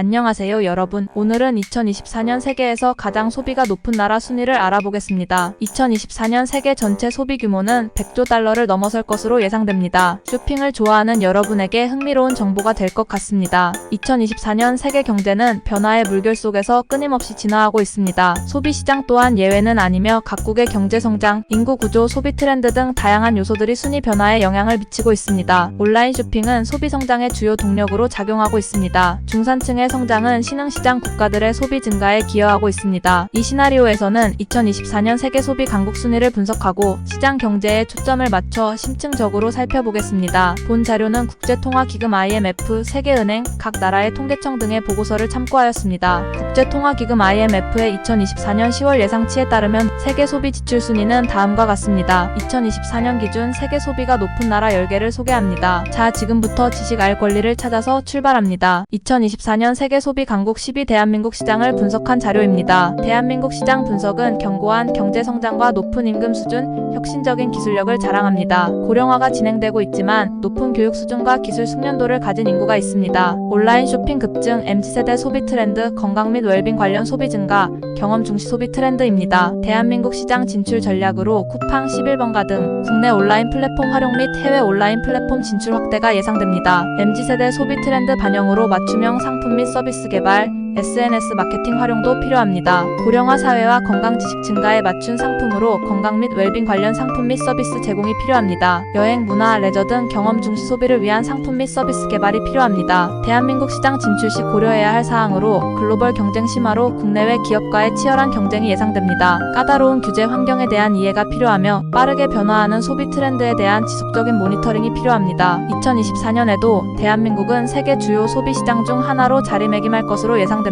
안녕하세요 여러분. 오늘은 2024년 세계에서 가장 소비가 높은 나라 순위를 알아보겠습니다. 2024년 세계 전체 소비 규모는 100조 달러를 넘어설 것으로 예상됩니다. 쇼핑을 좋아하는 여러분에게 흥미로운 정보가 될 것 같습니다. 2024년 세계 경제는 변화의 물결 속에서 끊임없이 진화하고 있습니다. 소비 시장 또한 예외는 아니며 각국의 경제 성장, 인구 구조, 소비 트렌드 등 다양한 요소들이 순위 변화에 영향을 미치고 있습니다. 온라인 쇼핑은 소비 성장의 주요 동력으로 작용하고 있습니다. 중산층의 성장은 신흥시장 국가들의 소비 증가에 기여하고 있습니다. 이 시나리오에서는 2024년 세계 소비 강국 순위를 분석하고 시장 경제에 초점을 맞춰 심층적으로 살펴보겠습니다. 본 자료는 국제통화기금 IMF, 세계은행, 각 나라의 통계청 등의 보고서를 참고하였습니다. 국제통화기금 IMF의 2024년 10월 예상치에 따르면 세계 소비 지출 순위는 다음과 같습니다. 2024년 기준 세계 소비가 높은 나라 10개를 소개합니다. 자, 지금부터 지식 알 권리를 찾아서 출발합니다. 2024년 세계 소비 강국 10위 대한민국 시장을 분석한 자료입니다. 대한민국 시장 분석은 견고한 경제 성장과 높은 임금 수준, 혁신적인 기술력을 자랑합니다. 고령화가 진행되고 있지만 높은 교육 수준과 기술 숙련도를 가진 인구가 있습니다. 온라인 쇼핑 급증, MZ세대 소비 트렌드, 건강 및 웰빙 관련 소비 증가, 경험 중시 소비 트렌드입니다. 대한민국 시장 진출 전략으로 쿠팡, 11번가 등 국내 온라인 플랫폼 활용 및 해외 온라인 플랫폼 진출 확대가 예상됩니다. MZ세대 소비 트렌드 반영으로 맞춤형 상품 및 서비스 개발, SNS 마케팅 활용도 필요합니다. 고령화 사회와 건강 지식 증가에 맞춘 상품으로 건강 및 웰빙 관련 상품 및 서비스 제공이 필요합니다. 여행, 문화, 레저 등 경험 중시 소비를 위한 상품 및 서비스 개발이 필요합니다. 대한민국 시장 진출 시 고려해야 할 사항으로 글로벌 경쟁 심화로 국내외 기업과의 치열한 경쟁이 예상됩니다. 까다로운 규제 환경에 대한 이해가 필요하며 빠르게 변화하는 소비 트렌드에 대한 지속적인 모니터링이 필요합니다. 2024년에도 대한민국은 세계 주요 소비 시장 중 하나로 자리매김할 것으로 예상됩니다.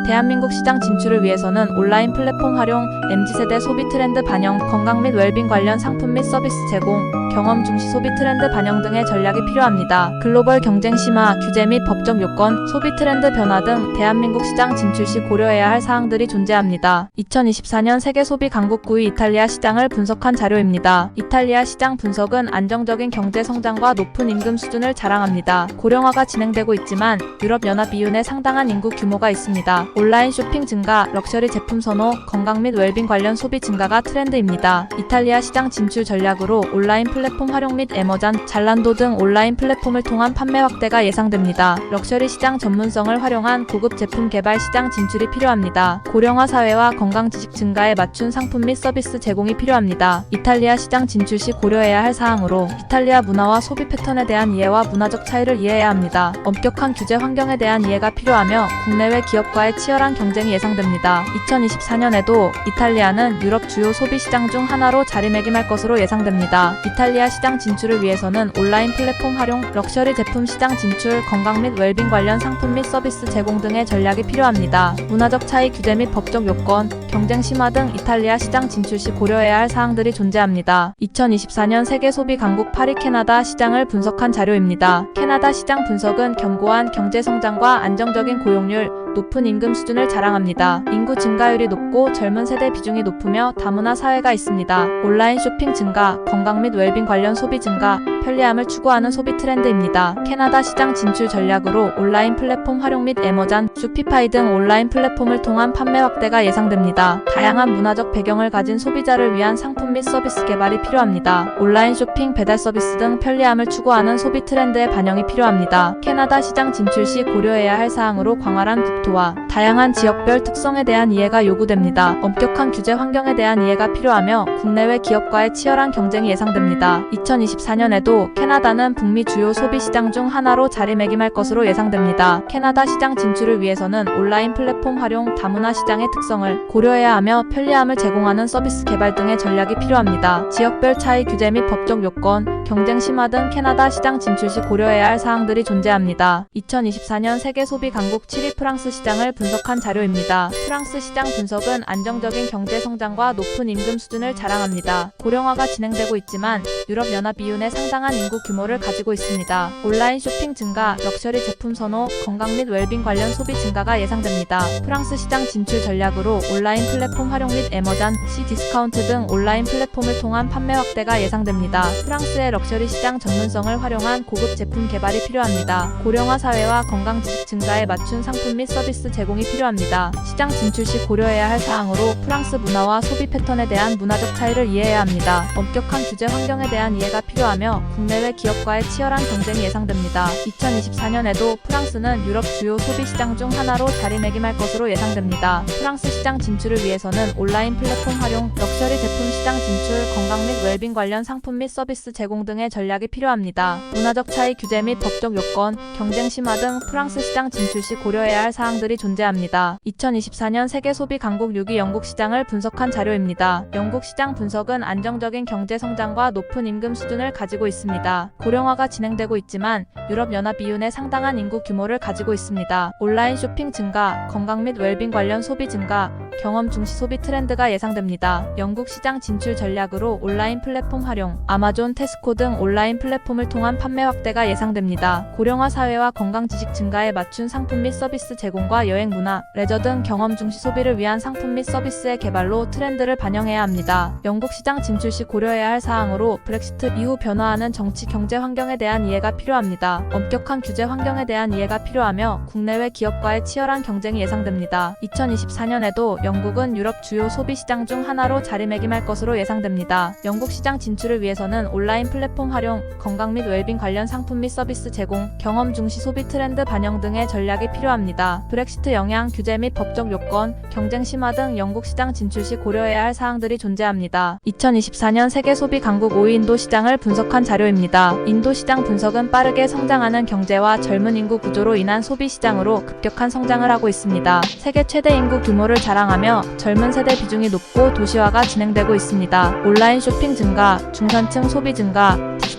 대한민국 시장 진출을 위해서는 온라인 플랫폼 활용, MZ세대 소비 트렌드 반영, 건강 및 웰빙 관련 상품 및 서비스 제공, 경험 중시 소비 트렌드 반영 등의 전략이 필요합니다. 글로벌 경쟁 심화, 규제 및 법적 요건, 소비 트렌드 변화 등 대한민국 시장 진출 시 고려해야 할 사항들이 존재합니다. 2024년 세계 소비 강국 9위 이탈리아 시장을 분석한 자료입니다. 이탈리아 시장 분석은 안정적인 경제 성장과 높은 임금 수준을 자랑합니다. 고령화가 진행되고 있지만 유럽연합 이윤의 상당한 인구 규모가 있습니다. 온라인 쇼핑 증가, 럭셔리 제품 선호, 건강 및 웰빙 관련 소비 증가가 트렌드입니다. 이탈리아 시장 진출 전략으로 온라인 플랫폼 활용 및 애머잔, 잘란도 등 온라인 플랫폼을 통한 판매 확대가 예상됩니다. 럭셔리 시장 전문성을 활용한 고급 제품 개발 시장 진출이 필요합니다. 고령화 사회와 건강 지식 증가에 맞춘 상품 및 서비스 제공이 필요합니다. 이탈리아 시장 진출 시 고려해야 할 사항으로 이탈리아 문화와 소비 패턴에 대한 이해와 문화적 차이를 이해해야 합니다. 엄격한 규제 환경에 대한 이해가 필요하며 국내외 기업과의 치열한 경쟁이 예상됩니다. 2024년에도 이탈리아는 유럽 주요 소비 시장 중 하나로 자리매김할 것으로 예상됩니다. 이탈리아 시장 진출을 위해서는 온라인 플랫폼 활용, 럭셔리 제품 시장 진출, 건강 및 웰빙 관련 상품 및 서비스 제공 등의 전략이 필요합니다. 문화적 차이, 규제 및 법적 요건, 경쟁 심화 등 이탈리아 시장 진출 시 고려해야 할 사항들이 존재합니다. 2024년 세계 소비 강국 8위 캐나다 시장을 분석한 자료입니다. 캐나다 시장 분석은 견고한 경제 성장과 안정적인 고용률, 높은 임금 수준을 자랑합니다. 인구 증가율이 높고 젊은 세대 비중이 높으며 다문화 사회가 있습니다. 온라인 쇼핑 증가, 건강 및 웰빙 관련 소비 증가, 편리함을 추구하는 소비 트렌드입니다. 캐나다 시장 진출 전략으로 온라인 플랫폼 활용 및 애머잔, 쇼피파이 등 온라인 플랫폼을 통한 판매 확대가 예상됩니다. 다양한 문화적 배경을 가진 소비자를 위한 상품 및 서비스 개발이 필요합니다. 온라인 쇼핑, 배달 서비스 등 편리함을 추구하는 소비 트렌드의 반영이 필요합니다. 캐나다 시장 진출 시 고려해야 할 사항으로 광활한 국토와 다양한 지역별 특성에 대한 이해가 요구됩니다. 엄격한 규제 환경에 대한 이해가 필요하며 국내외 기업과의 치열한 경쟁이 예상됩니다. 2024년에도 캐나다는 북미 주요 소비 시장 중 하나로 자리매김할 것으로 예상됩니다. 캐나다 시장 진출을 위해서는 온라인 플랫폼 활용, 다문화 시장의 특성을 고려해야 하며 편리함을 제공하는 서비스 개발 등의 전략이 필요합니다. 지역별 차이, 규제 및 법적 요건, 경쟁 심화 등 캐나다 시장 진출 시 고려해야 할 사항들이 존재합니다. 2024년 세계 소비 강국 7위 프랑스 시장을 분석한 자료입니다. 프랑스 시장 분석은 안정적인 경제 성장과 높은 임금 수준을 자랑합니다. 고령화가 진행되고 있지만 유럽연합 이윤의 상당한 인구 규모를 가지고 있습니다. 온라인 쇼핑 증가, 럭셔리 제품 선호, 건강 및 웰빙 관련 소비 증가가 예상됩니다. 프랑스 시장 진출 전략으로 온라인 플랫폼 활용 및 애머잔, 디스카운트 등 온라인 플랫폼을 통한 판매 확대가 예상됩니다. 프랑스의 럭셔리 시장 전문성을 활용한 고급 제품 개발이 필요합니다. 고령화 사회와 건강 지식 증가에 맞춘 상품 및 서비스 제공이 필요합니다. 시장 진출 시 고려해야 할 사항으로 프랑스 문화와 소비 패턴에 대한 문화적 차이를 이해해야 합니다. 엄격한 규제 환경에 대한 이해가 필요하며 국내외 기업과의 치열한 경쟁이 예상됩니다. 2024년에도 프랑스는 유럽 주요 소비 시장 중 하나로 자리매김할 것으로 예상됩니다. 프랑스 시장 진출을 위해서는 온라인 플랫폼 활용, 럭셔리 제품 시장 진출, 건강 및 웰빙 관련 상품 및 서비스 제공 등의 전략이 필요합니다. 문화적 차이 규제 및 법적 요건, 경쟁 심화 등 프랑스 시장 진출 시 고려해야 할 사항들이 존재합니다. 2024년 세계 소비 강국 6위 영국 시장을 분석한 자료입니다. 영국 시장 분석은 안정적인 경제 성장과 높은 임금 수준을 가지고 있습니다. 고령화가 진행되고 있지만 유럽연합 이윤의 상당한 인구 규모를 가지고 있습니다. 온라인 쇼핑 증가, 건강 및 웰빙 관련 소비 증가, 경험 중시 소비 트렌드가 예상됩니다. 영국 시장 진출 전략으로 온라인 플랫폼 활용, 아마존, 테스코 등 온라인 플랫폼을 통한 판매 확대가 예상됩니다. 고령화 사회와 건강 지식 증가에 맞춘 상품 및 서비스 제공과 여행 문화, 레저 등 경험 중시 소비를 위한 상품 및 서비스의 개발로 트렌드를 반영해야 합니다. 영국 시장 진출 시 고려해야 할 사항으로 브렉시트 이후 변화하는 정치 경제 환경에 대한 이해가 필요합니다. 엄격한 규제 환경에 대한 이해가 필요하며 국내외 기업과의 치열한 경쟁이 예상됩니다. 2024년에도 영국은 유럽 주요 소비 시장 중 하나로 자리매김할 것으로 예상됩니다. 영국 시장 진출을 위해서는 온라인 플랫폼 활용, 건강 및 웰빙 관련 상품 및 서비스 제공, 경험 중시 소비 트렌드 반영 등의 전략이 필요합니다. 브렉시트 영향, 규제 및 법적 요건, 경쟁 심화 등 영국 시장 진출 시 고려해야 할 사항들이 존재합니다. 2024년 세계 소비 강국 5위 인도 시장을 분석한 자료입니다. 인도 시장 분석은 빠르게 성장하는 경제와 젊은 인구 구조로 인한 소비 시장으로 급격한 성장을 하고 있습니다. 세계 최대 인구 규모를 자랑하며 젊은 세대 비중이 높고 도시화가 진행되고 있습니다. 온라인 쇼핑 증가, 중산층 소비 증가,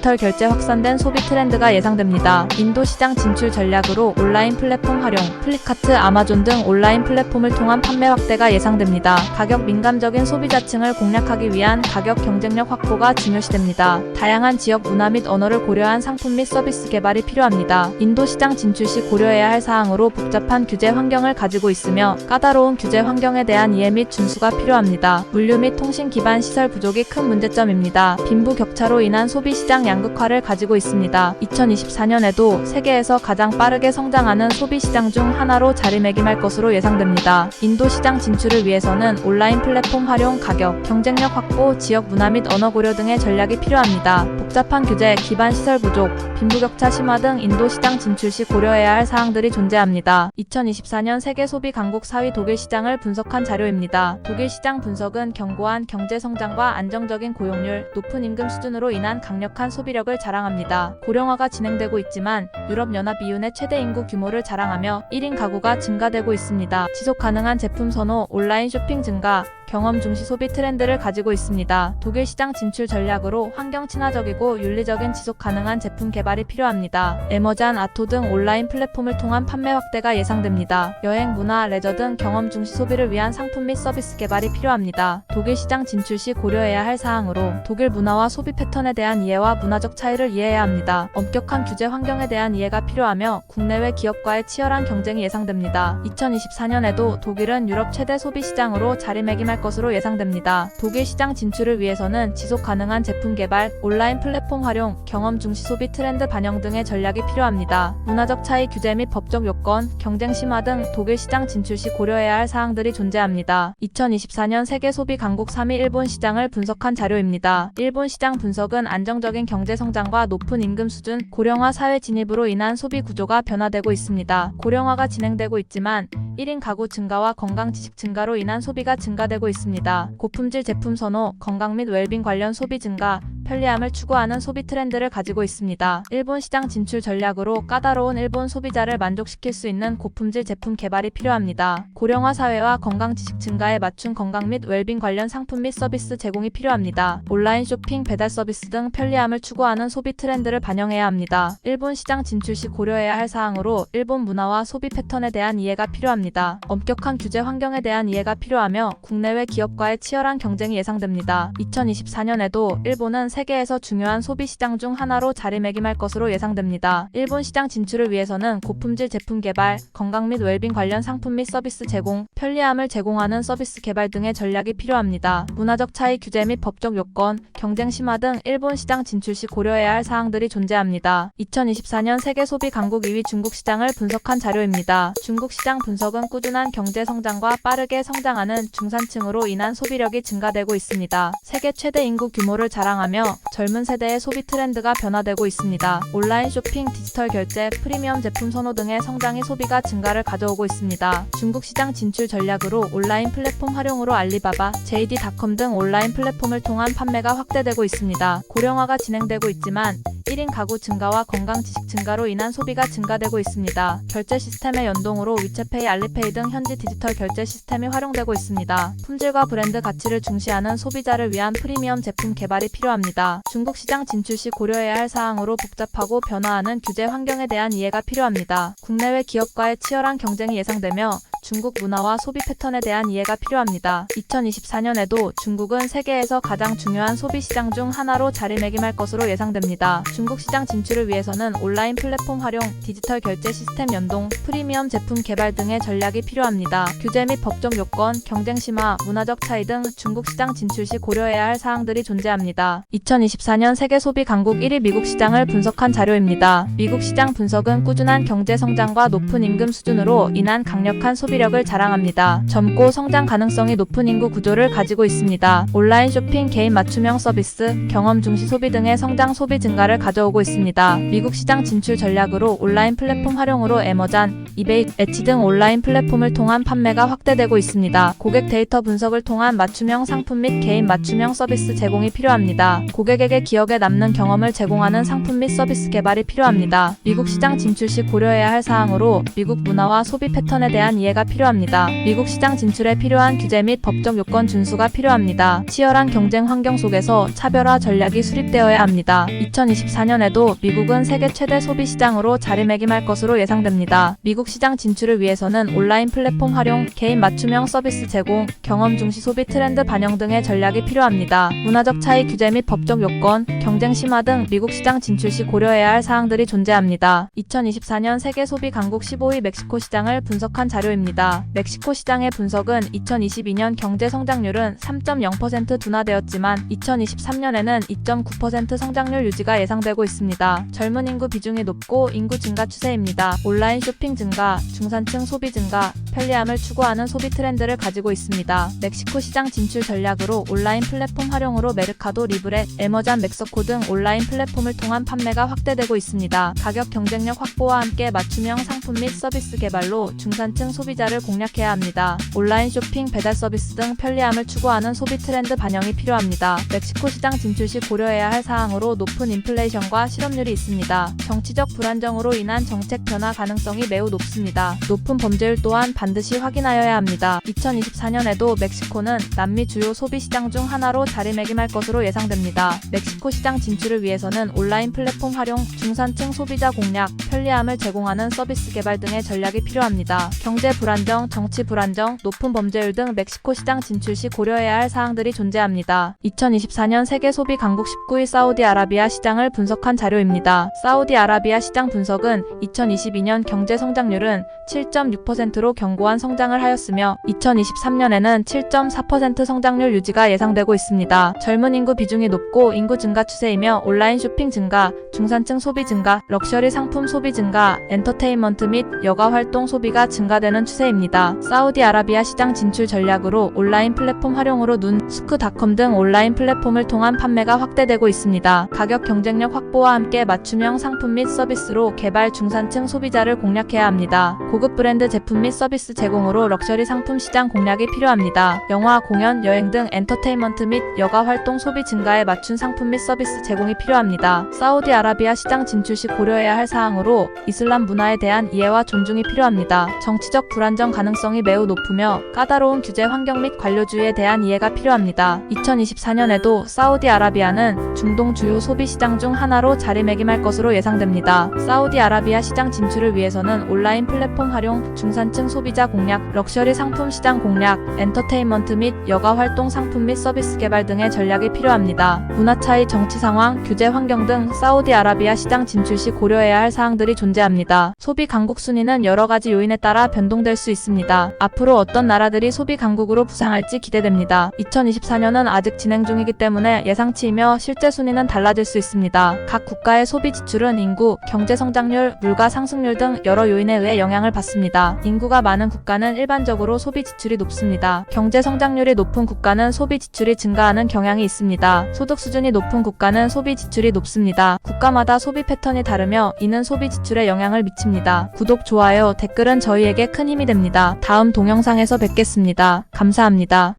디지털 결제 확산된 소비 트렌드가 예상됩니다. 인도 시장 진출 전략으로 온라인 플랫폼 활용, 플리카트, 아마존 등 온라인 플랫폼을 통한 판매 확대가 예상됩니다. 가격 민감적인 소비자층을 공략하기 위한 가격 경쟁력 확보가 중요시됩니다. 다양한 지역 문화 및 언어를 고려한 상품 및 서비스 개발이 필요합니다. 인도 시장 진출 시 고려해야 할 사항으로 복잡한 규제 환경을 가지고 있으며 까다로운 규제 환경에 대한 이해 및 준수가 필요합니다. 물류 및 통신 기반 시설 부족이 큰 문제점입니다. 빈부 격차로 인한 소비 시장 양극화를 가지고 있습니다. 2024년에도 세계에서 가장 빠르게 성장하는 소비 시장 중 하나로 자리매김할 것으로 예상됩니다. 인도 시장 진출을 위해서는 온라인 플랫폼 활용, 가격, 경쟁력 확보, 지역 문화 및 언어 고려 등의 전략이 필요합니다. 복잡한 규제, 기반 시설 부족, 빈부 격차 심화 등 인도 시장 진출 시 고려해야 할 사항들이 존재합니다. 2024년 세계 소비 강국 4위 독일 시장을 분석한 자료입니다. 독일 시장 분석은 견고한 경제 성장과 안정적인 고용률, 높은 임금 수준으로 인한 강력한 소비력을 자랑합니다. 고령화가 진행되고 있지만 유럽연합 이윤의 최대 인구 규모를 자랑하며 1인 가구가 증가되고 있습니다. 지속 가능한 제품 선호, 온라인 쇼핑 증가, 경험 중시 소비 트렌드를 가지고 있습니다. 독일 시장 진출 전략으로 환경 친화적이고 윤리적인 지속 가능한 제품 개발이 필요합니다. 애머잔, 아토 등 온라인 플랫폼을 통한 판매 확대가 예상됩니다. 여행, 문화, 레저 등 경험 중시 소비를 위한 상품 및 서비스 개발이 필요합니다. 독일 시장 진출 시 고려해야 할 사항으로 독일 문화와 소비 패턴에 대한 이해와 문화적 차이를 이해해야 합니다. 엄격한 규제 환경에 대한 이해가 필요하며 국내외 기업과의 치열한 경쟁이 예상됩니다. 2024년에도 독일은 유럽 최대 소비 시장으로 자리매김할 것으로 예상됩니다. 독일 시장 진출을 위해서는 지속 가능한 제품 개발, 온라인 플랫폼 활용, 경험 중시 소비 트렌드 반영 등의 전략이 필요합니다. 문화적 차이 규제 및 법적 요건, 경쟁 심화 등 독일 시장 진출 시 고려해야 할 사항들이 존재합니다. 2024년 세계 소비 강국 3위 일본 시장을 분석한 자료입니다. 일본 시장 분석은 안정적인 경제 성장과 높은 임금 수준, 고령화 사회 진입으로 인한 소비 구조가 변화되고 있습니다. 고령화가 진행되고 있지만 1인 가구 증가와 건강 지식 증가로 인한 소비가 증가되고 있습니다. 고품질 제품 선호, 건강 및 웰빙 관련 소비 증가, 편리함을 추구하는 소비 트렌드를 가지고 있습니다. 일본 시장 진출 전략으로 까다로운 일본 소비자를 만족시킬 수 있는 고품질 제품 개발이 필요합니다. 고령화 사회와 건강 지식 증가에 맞춘 건강 및 웰빙 관련 상품 및 서비스 제공이 필요합니다. 온라인 쇼핑, 배달 서비스 등 편리함을 추구하는 소비 트렌드를 반영해야 합니다. 일본 시장 진출 시 고려해야 할 사항으로 일본 문화와 소비 패턴에 대한 이해가 필요합니다. 엄격한 규제 환경에 대한 이해가 필요하며 국내외 기업과의 치열한 경쟁이 예상됩니다. 2024년에도 일본은 세계에서 중요한 소비 시장 중 하나로 자리매김할 것으로 예상됩니다. 일본 시장 진출을 위해서는 고품질 제품 개발, 건강 및 웰빙 관련 상품 및 서비스 제공, 편리함을 제공하는 서비스 개발 등의 전략이 필요합니다. 문화적 차이 규제 및 법적 요건, 경쟁 심화 등 일본 시장 진출 시 고려해야 할 사항들이 존재합니다. 2024년 세계 소비 강국 2위 중국 시장을 분석한 자료입니다. 중국 시장 분석은 꾸준한 경제 성장과 빠르게 성장하는 중산층으로 인한 소비력이 증가되고 있습니다. 세계 최대 인구 규모를 자랑하며 젊은 세대의 소비 트렌드가 변화되고 있습니다. 온라인 쇼핑, 디지털 결제, 프리미엄 제품 선호 등의 성장이 소비가 증가를 가져오고 있습니다. 중국 시장 진출 전략으로 온라인 플랫폼 활용으로 알리바바, JD.com 등 온라인 플랫폼을 통한 판매가 확대되고 있습니다. 고령화가 진행되고 있지만 1인 가구 증가와 건강 지식 증가로 인한 소비가 증가되고 있습니다. 결제 시스템의 연동으로 위챗페이, 알리페이 등 현지 디지털 결제 시스템이 활용되고 있습니다. 품질과 브랜드 가치를 중시하는 소비자를 위한 프리미엄 제품 개발이 필요합니다. 중국 시장 진출 시 고려해야 할 사항으로 복잡하고 변화하는 규제 환경에 대한 이해가 필요합니다. 국내외 기업과의 치열한 경쟁이 예상되며 중국 문화와 소비 패턴에 대한 이해가 필요합니다. 2024년에도 중국은 세계에서 가장 중요한 소비 시장 중 하나로 자리매김할 것으로 예상됩니다. 중국 시장 진출을 위해서는 온라인 플랫폼 활용, 디지털 결제 시스템 연동, 프리미엄 제품 개발 등의 전략이 필요합니다. 규제 및 법적 요건, 경쟁 심화, 문화적 차이 등 중국 시장 진출 시 고려해야 할 사항들이 존재합니다. 2024년 세계 소비 강국 1위 미국 시장을 분석한 자료입니다. 미국 시장 분석은 꾸준한 경제 성장과 높은 임금 수준으로 인한 강력한 소비력을 자랑합니다. 젊고 성장 가능성이 높은 인구 구조를 가지고 있습니다. 온라인 쇼핑, 개인 맞춤형 서비스, 경험 중시 소비 등의 성장 소비 증가를 가져오고 있습니다. 미국 시장 진출 전략으로 온라인 플랫폼 활용으로 애머잔, 이베이, 엣지 등 온라인 플랫폼을 통한 판매가 확대되고 있습니다. 고객 데이터 분석을 통한 맞춤형 상품 및 개인 맞춤형 서비스 제공이 필요합니다. 고객에게 기억에 남는 경험을 제공하는 상품 및 서비스 개발이 필요합니다. 미국 시장 진출 시 고려해야 할 사항으로 미국 문화와 소비 패턴에 대한 이해가 필요합니다. 미국 시장 진출에 필요한 규제 및 법적 요건 준수가 필요합니다. 치열한 경쟁 환경 속에서 차별화 전략이 수립되어야 합니다. 2024년에도 미국은 세계 최대 소비 시장으로 자리매김할 것으로 예상됩니다. 미국 시장 진출을 위해서는 온라인 플랫폼 활용, 개인 맞춤형 서비스 제공, 경험 중시 소비 트렌드 반영 등의 전략이 필요합니다. 문화적 차이 규제 및 법적 요건, 경쟁 심화 등 미국 시장 진출 시 고려해야 할 사항들이 존재합니다. 2024년 세계 소비 강국 15위 멕시코 시장을 분석한 자료입니다. 멕시코 시장의 분석은 2022년 경제 성장률은 3.0% 둔화되었지만 2023년에는 2.9% 성장률 유지가 예상되고 있습니다. 젊은 인구 비중이 높고 인구 증가 추세입니다. 온라인 쇼핑 증가, 중산층 소비 증가, 편리함을 추구하는 소비 트렌드를 가지고 있습니다. 멕시코 시장 진출 전략으로 온라인 플랫폼 활용으로 메르카도 리브레, 애머잔 맥서코 등 온라인 플랫폼을 통한 판매가 확대되고 있습니다. 가격 경쟁력 확보와 함께 맞춤형 상품 및 서비스 개발로 중산층 소비자를 공략해야 합니다. 온라인 쇼핑, 배달 서비스 등 편리함을 추구하는 소비 트렌드 반영이 필요합니다. 멕시코 시장 진출 시 고려해야 할 사항으로 높은 인플레이션과 실업률이 있습니다. 정치적 불안정으로 인한 정책 변화 가능성이 매우 높습니다. 높은 범죄율 또한 반드시 확인하여야 합니다. 2024년에도 멕시코는 남미 주요 소비 시장 중 하나로 자리매김할 것으로 예상됩니다. 멕시코 시장 진출을 위해서는 온라인 플랫폼 활용, 중산층 소비자 공략, 편리함을 제공하는 서비스 개발 등의 전략이 필요합니다. 경제 불안정, 정치 불안정, 높은 범죄율 등 멕시코 시장 진출 시 고려해야 할 사항들이 존재합니다. 2024년 세계 소비 강국 19위 사우디아라비아 시장을 분석한 자료입니다. 사우디아라비아 시장 분석은 2022년 경제 성장률은 7.6%로 견고한 성장을 하였으며 2023년에는 7.4% 성장률 유지가 예상되고 있습니다. 젊은 인구 비중이 높고 인구 증가 추세이며 온라인 쇼핑 증가, 중산층 소비 증가, 럭셔리 상품 소비 증가, 엔터테인먼트 및 여가 활동 소비가 증가되는 추세입니다. 사우디아라비아 시장 진출 전략으로 온라인 플랫폼 활용으로 스크닷컴 등 온라인 플랫폼을 통한 판매가 확대되고 있습니다. 가격 경쟁력 확보와 함께 맞춤형 상품 및 서비스로 개발 중산층 소비자를 공략해야 합니다. 고급 브랜드 제품 및 서비스 제공으로 럭셔리 상품 시장 공략이 필요합니다. 영화, 공연, 여행 등 엔터테인먼트 및 여가 활동 소비 증가에 맞춘 상품 및 서비스 제공이 필요합니다. 사우디아라비아 시장 진출 시 고려해야 할 사항으로 이슬람 문화에 대한 이해와 존중이 필요합니다. 정치적 불안 불안정 가능성이 매우 높으며 까다로운 규제 환경 및 관료주의에 대한 이해가 필요합니다. 2024년에도 사우디아라비아는 중동 주요 소비 시장 중 하나로 자리매김할 것으로 예상됩니다. 사우디아라비아 시장 진출을 위해서는 온라인 플랫폼 활용, 중산층 소비자 공략, 럭셔리 상품 시장 공략, 엔터테인먼트 및 여가 활동 상품 및 서비스 개발 등의 전략이 필요합니다. 문화 차이, 정치 상황, 규제 환경 등 사우디아라비아 시장 진출 시 고려해야 할 사항들이 존재합니다. 소비 강국 순위는 여러 가지 요인에 따라 변동될 수 있습니다. 앞으로 어떤 나라들이 소비 강국으로 부상할지 기대됩니다. 2024년은 아직 진행 중이기 때문에 예상치이며 실제 순위는 달라질 수 있습니다. 각 국가의 소비 지출은 인구, 경제 성장률, 물가 상승률 등 여러 요인에 의해 영향을 받습니다. 인구가 많은 국가는 일반적으로 소비 지출이 높습니다. 경제 성장률이 높은 국가는 소비 지출이 증가하는 경향이 있습니다. 소득 수준이 높은 국가는 소비 지출이 높습니다. 국가마다 소비 패턴이 다르며 이는 소비 지출에 영향을 미칩니다. 구독, 좋아요, 댓글은 저희에게 큰 힘이 됩니다. 다음 동영상에서 뵙겠습니다. 감사합니다.